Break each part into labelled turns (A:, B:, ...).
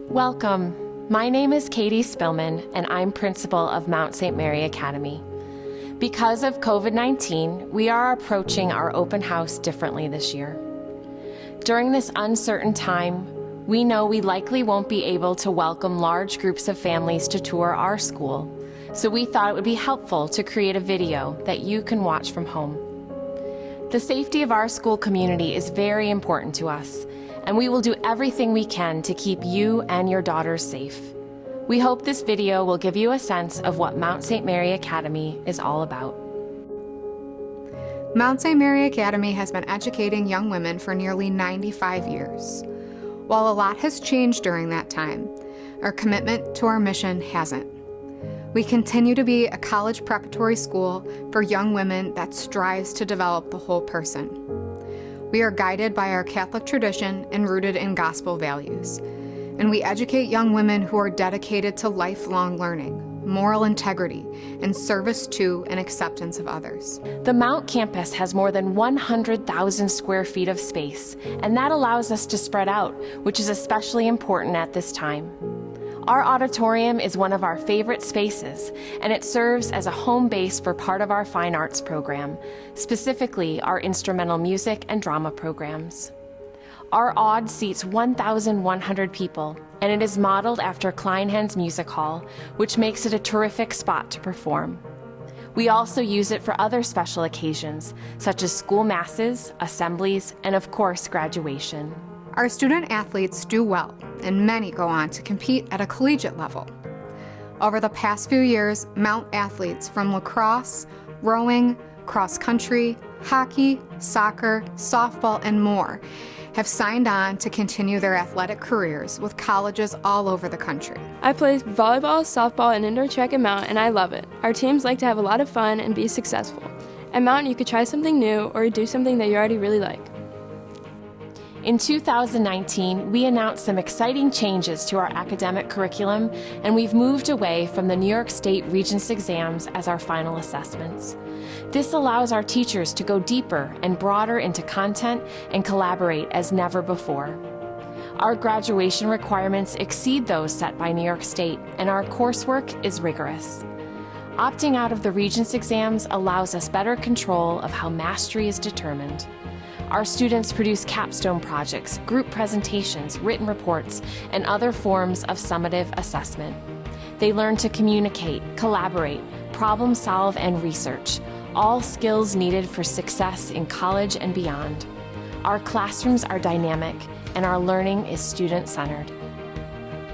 A: Welcome. My name is Katie Spillman, and I'm principal of Mount St. Mary Academy. Because of COVID-19, we are approaching our open house differently this year. During this uncertain time, we know we likely won't be able to welcome large groups of families to tour our school, so we thought it would be helpful to create a video that you can watch from home. The safety of our school community is very important to us, and we will do everything we can to keep you and your daughters safe. We hope this video will give you a sense of what Mount St. Mary Academy is all about.
B: Mount St. Mary Academy has been educating young women for nearly 95 years. While a lot has changed during that time, our commitment to our mission hasn't. We continue to be a college preparatory school for young women that strives to develop the whole person. We are guided by our Catholic tradition and rooted in gospel values. And we educate young women who are dedicated to lifelong learning, moral integrity, and service to and acceptance of others.
A: The Mount campus has more than 100,000 square feet of space, and that allows us to spread out, which is especially important at this time. Our auditorium is one of our favorite spaces, and it serves as a home base for part of our fine arts program, specifically our instrumental music and drama programs. Our Odd seats 1,100 people, and it is modeled after Kleinhans Music Hall, which makes it a terrific spot to perform. We also use it for other special occasions, such as school masses, assemblies, and of course, graduation.
B: Our student athletes do well, and many go on to compete at a collegiate level. Over the past few years, Mount athletes from lacrosse, rowing, cross country, hockey, soccer, softball, and more have signed on to continue their athletic careers with colleges all over the country.
C: I play volleyball, softball, and indoor track at Mount, and I love it. Our teams like to have a lot of fun and be successful. At Mount, you could try something new or do something that you already really like.
A: In 2019, we announced some exciting changes to our academic curriculum, and we've moved away from the New York State Regents exams as our final assessments. This allows our teachers to go deeper and broader into content and collaborate as never before. Our graduation requirements exceed those set by New York State, and our coursework is rigorous. Opting out of the Regents exams allows us better control of how mastery is determined. Our students produce capstone projects, group presentations, written reports, and other forms of summative assessment. They learn to communicate, collaborate, problem solve, and research, all skills needed for success in college and beyond. Our classrooms are dynamic, and our learning is student-centered.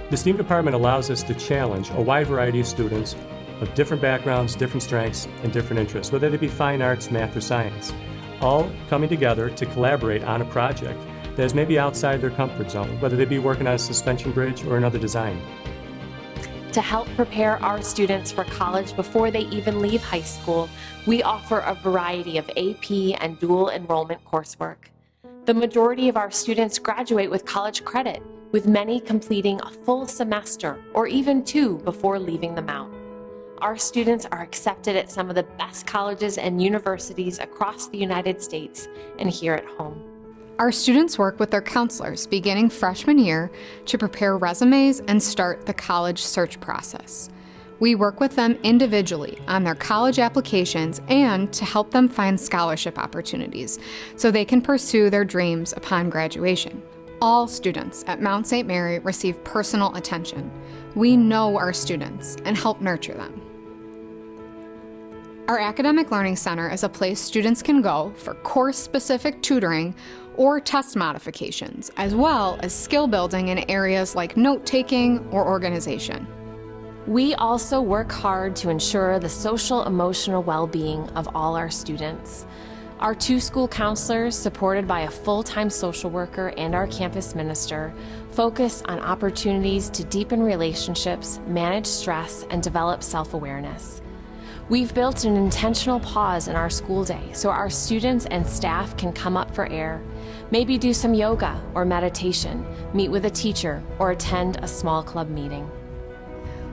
D: The STEAM department allows us to challenge a wide variety of students of different backgrounds, different strengths, and different interests, whether they be fine arts, math, or science, all coming together to collaborate on a project that is maybe outside their comfort zone, whether they be working on a suspension bridge or another design.
A: To help prepare our students for college before they even leave high school, we offer a variety of AP and dual enrollment coursework. The majority of our students graduate with college credit, with many completing a full semester or even two before leaving the Mount. Our students are accepted at some of the best colleges and universities across the United States and here at home.
B: Our students work with their counselors beginning freshman year to prepare resumes and start the college search process. We work with them individually on their college applications and to help them find scholarship opportunities so they can pursue their dreams upon graduation. All students at Mount St. Mary receive personal attention. We know our students and help nurture them. Our Academic Learning Center is a place students can go for course-specific tutoring or test modifications, as well as skill building in areas like note-taking or organization.
A: We also work hard to ensure the social emotional well-being of all our students. Our 2 school counselors, supported by a full-time social worker and our campus minister, focus on opportunities to deepen relationships, manage stress, and develop self-awareness. We've built an intentional pause in our school day so our students and staff can come up for air, maybe do some yoga or meditation, meet with a teacher, or attend a small club meeting.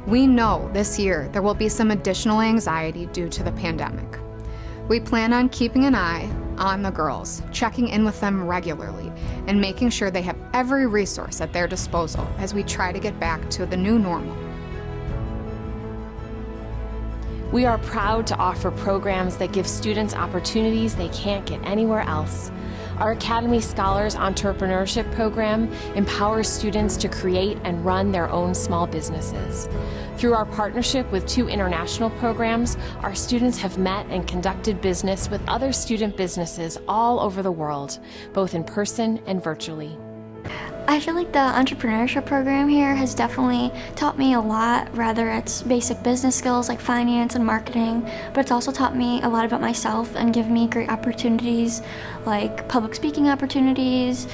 B: We know this year there will be some additional anxiety due to the pandemic. We plan on keeping an eye on the girls, checking in with them regularly, and making sure they have every resource at their disposal as we try to get back to the new normal.
A: We are proud to offer programs that give students opportunities they can't get anywhere else. Our Academy Scholars Entrepreneurship Program empowers students to create and run their own small businesses. Through our partnership with 2 international programs, our students have met and conducted business with other student businesses all over the world, both in person and virtually.
E: I feel like the entrepreneurship program here has definitely taught me a lot, whether it's basic business skills like finance and marketing, but it's also taught me a lot about myself and given me great opportunities like public speaking opportunities,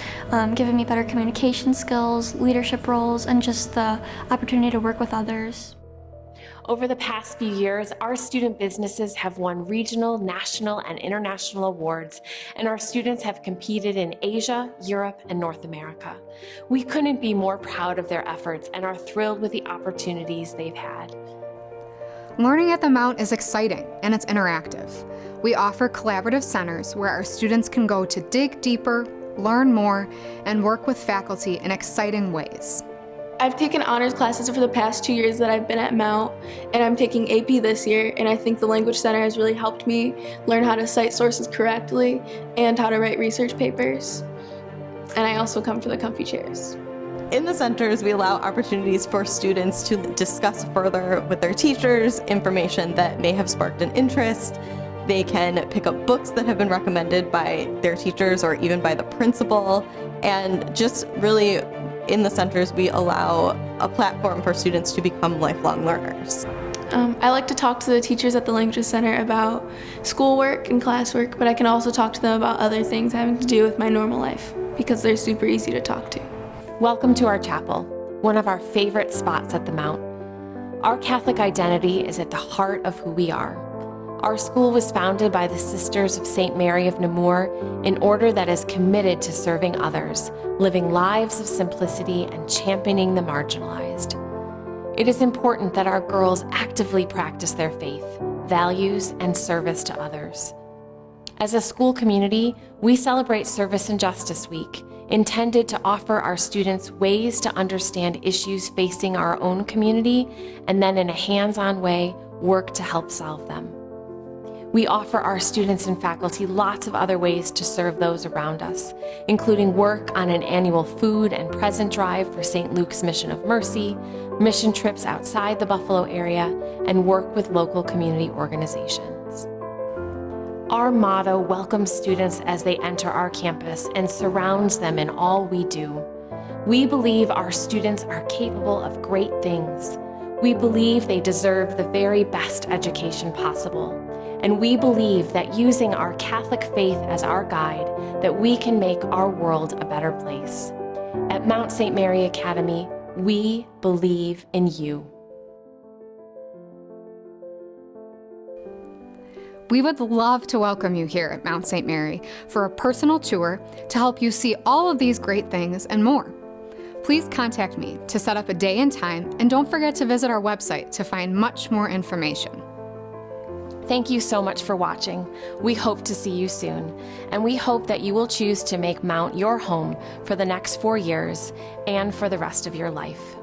E: given me better communication skills, leadership roles, and just the opportunity to work with others.
A: Over the past few years, our student businesses have won regional, national, and international awards, and our students have competed in Asia, Europe, and North America. We couldn't be more proud of their efforts and are thrilled with the opportunities they've had.
B: Learning at the Mount is exciting and it's interactive. We offer collaborative centers where our students can go to dig deeper, learn more, and work with faculty in exciting ways.
F: I've taken honors classes for the past 2 years that I've been at Mount, and I'm taking AP this year, and I think the Language Center has really helped me learn how to cite sources correctly and how to write research papers. And I also come for the comfy chairs.
G: In the centers, we allow opportunities for students to discuss further with their teachers information that may have sparked an interest. They can pick up books that have been recommended by their teachers or even by the principal, and just really in the centers, we allow a platform for students to become lifelong learners.
F: I like to talk to the teachers at the Language Center about schoolwork and classwork, but I can also talk to them about other things having to do with my normal life because they're super easy to talk to.
A: Welcome to our chapel, one of our favorite spots at the Mount. Our Catholic identity is at the heart of who we are. Our school was founded by the Sisters of St. Mary of Namur, an order that is committed to serving others, living lives of simplicity and championing the marginalized. It is important that our girls actively practice their faith, values, and service to others. As a school community, we celebrate Service and Justice Week, intended to offer our students ways to understand issues facing our own community, and then in a hands-on way, work to help solve them. We offer our students and faculty lots of other ways to serve those around us, including work on an annual food and present drive for St. Luke's Mission of Mercy, mission trips outside the Buffalo area, and work with local community organizations. Our motto welcomes students as they enter our campus and surrounds them in all we do. We believe our students are capable of great things. We believe they deserve the very best education possible. And we believe that using our Catholic faith as our guide, that we can make our world a better place. At Mount St. Mary Academy, we believe in you.
B: We would love to welcome you here at Mount St. Mary for a personal tour to help you see all of these great things and more. Please contact me to set up a day and time, and don't forget to visit our website to find much more information.
A: Thank you so much for watching. We hope to see you soon, and we hope that you will choose to make Mount your home for the next 4 years and for the rest of your life.